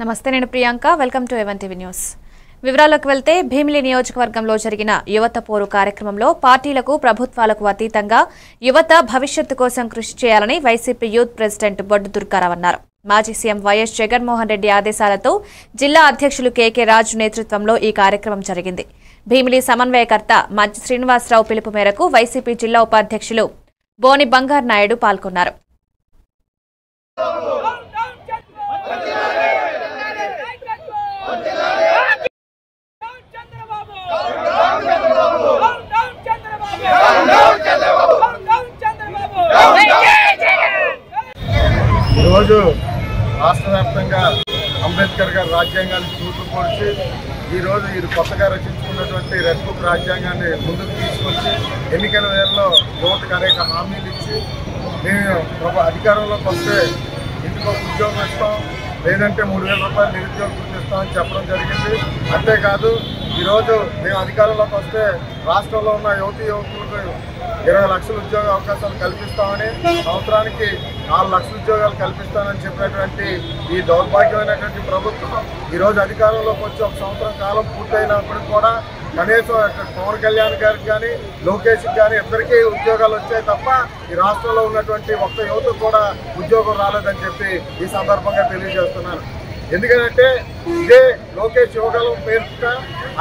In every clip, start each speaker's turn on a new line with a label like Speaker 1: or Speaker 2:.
Speaker 1: నమస్తే నేను Priyanka welcome to even TV news వివరాలకు వెళ్తే భీమిలి నియోజకవర్గంలో జరిగిన యువత పోరు కార్యక్రమంలో పార్టీలకు ప్రభుత్వాలకు అతీతంగా యువత భవిష్యత్తు కోసం కృషి చేయాలని వైసీపీ యూత్ ప్రెసిడెంట్ బొడ్డు దుర్గారావు అన్నారు. మాజీ సీఎం వైఎస్ జగన్మోహన్ రెడ్డి ఆదేశాలతో జిల్లా అధ్యక్షులు కేకే రాజు నేతృత్వంలో ఈ కార్యక్రమం జరిగింది. భీమిలి సమన్వయకర్త మజ్జి శ్రీనివాసరావు పిలుపు మేరకు వైసీపీ జిల్లా ఉపాధ్యక్షులు బోని బంగారు నాయుడు పాల్గొన్నారు.
Speaker 2: ఈరోజు రాష్ట్ర వ్యాప్తంగా అంబేద్కర్ గారి రాజ్యాంగాన్ని తూట్లు పొడిచి ఈరోజు ఇది కొత్తగా రచించుకున్నటువంటి రెడ్ బుక్ రాజ్యాంగాన్ని ముందుకు తీసుకొచ్చి ఎన్నికల వేళలో యువతకు అనేక హామీలు ఇచ్చి మేము అధికారంలోకి వస్తే ఇంటికి ఒక ఉద్యోగం ఇస్తాం, లేదంటే 3,000 రూపాయలు నిరుద్యోగ వృత్తి ఇస్తామని చెప్పడం జరిగింది. అంతేకాదు ఈరోజు మేము అధికారంలోకి వస్తే రాష్ట్రంలో ఉన్న యువకులకు 20 లక్షల ఉద్యోగ అవకాశాలు కల్పిస్తామని, సంవత్సరానికి 4 లక్షల ఉద్యోగాలు కల్పిస్తామని చెప్పినటువంటి ఈ దౌర్భాగ్యమైనటువంటి ప్రభుత్వం ఈరోజు అధికారంలోకి వచ్చి 1 సంవత్సరం కాలం పూర్తయినప్పటికి కూడా కనీసం పవన్ కళ్యాణ్ గారికి కానీ లోకేష్కి కానీ ఇద్దరికీ ఉద్యోగాలు వచ్చాయి తప్ప ఈ రాష్ట్రంలో ఉన్నటువంటి ఒక్క యువతకు కూడా ఉద్యోగం రాలేదని చెప్పి ఈ సందర్భంగా తెలియజేస్తున్నాను. ఎందుకంటే ఇదే లోకేష్ యువగలం పేరుట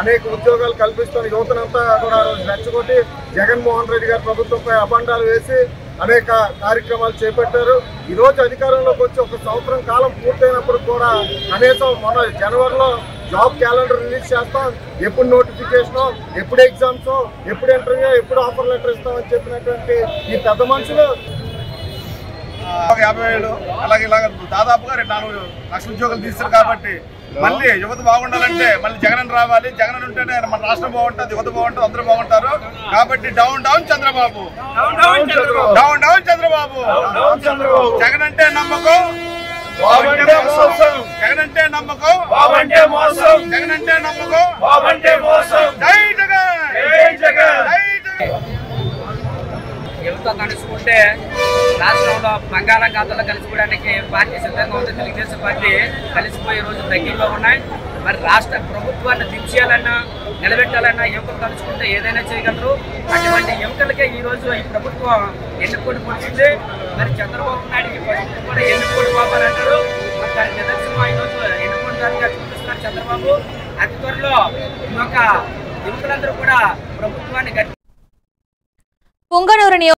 Speaker 2: అనేక ఉద్యోగాలు కల్పిస్తున్న యువతనంతా కూడా రెచ్చగొట్టి జగన్మోహన్ రెడ్డి గారి ప్రభుత్వంపై అబండాలు వేసి అనేక కార్యక్రమాలు చేపట్టారు. ఈరోజు అధికారంలోకి వచ్చి 1 సంవత్సరం కాలం పూర్తయినప్పుడు కూడా కనీసం మొన్న జనవరిలో జాబ్ క్యాలెండర్ రిలీజ్ చేస్తాం, ఎప్పుడు నోటిఫికేషన్, ఎప్పుడు ఎగ్జామ్స్, ఎప్పుడు ఇంటర్వ్యూ, ఎప్పుడు ఆఫర్ లెటర్ ఇస్తామని చెప్పినటువంటి ఈ పెద్ద మనుషులు
Speaker 3: 50,000 అలాగే ఇలాగ దాదాపుగా 4 లక్షల ఉద్యోగాలు తీస్తారు. కాబట్టి మళ్ళీ యువత బాగుండాలంటే మళ్ళీ జగన్ రావాలి. జగన్ ఉంటేనే మన రాష్ట్రం బాగుంటుంది, యువత బాగుంటుంది, అందరూ బాగుంటారు. కాబట్టి down down Chandrababu, down down Chandrababu. Jagan అంటే నమ్మకం, జగన్ అంటే నమ్మకం, జగన్ అంటే నమ్మకం. జై జగన్, జై జగన్, జై జగన్.
Speaker 4: యువత కలుసుకుంటే రాష్ట్రంలో బంగాళాఖాతంలో కలుసుకోవడానికి పార్టీ సిద్ధంగా ఉంది. తెలుగుదేశం పార్టీ కలిసిపోయే రోజు దగ్గరలో ఉన్నాయి. మరి రాష్ట్ర ప్రభుత్వాన్ని దించేయాలన్నా నిలబెట్టాలన్నా యువకులు కలుసుకుంటే ఏదైనా చేయగలరు. అటువంటి యువకులకే ఈరోజు ఈ ప్రభుత్వం ఎన్నుకోటి పొడిచింది. మరి చంద్రబాబు నాయుడికి కూడా ఎన్నుకోటి బాబాలు అంటారు. మరి దాని నిదర్శనం ఈరోజు ఎన్నుకోవడానికి చూపిస్తున్నారు చంద్రబాబు. అతి త్వరలో ఈ యొక్క యువకులందరూ కూడా ప్రభుత్వాన్ని
Speaker 1: పుంగనూరు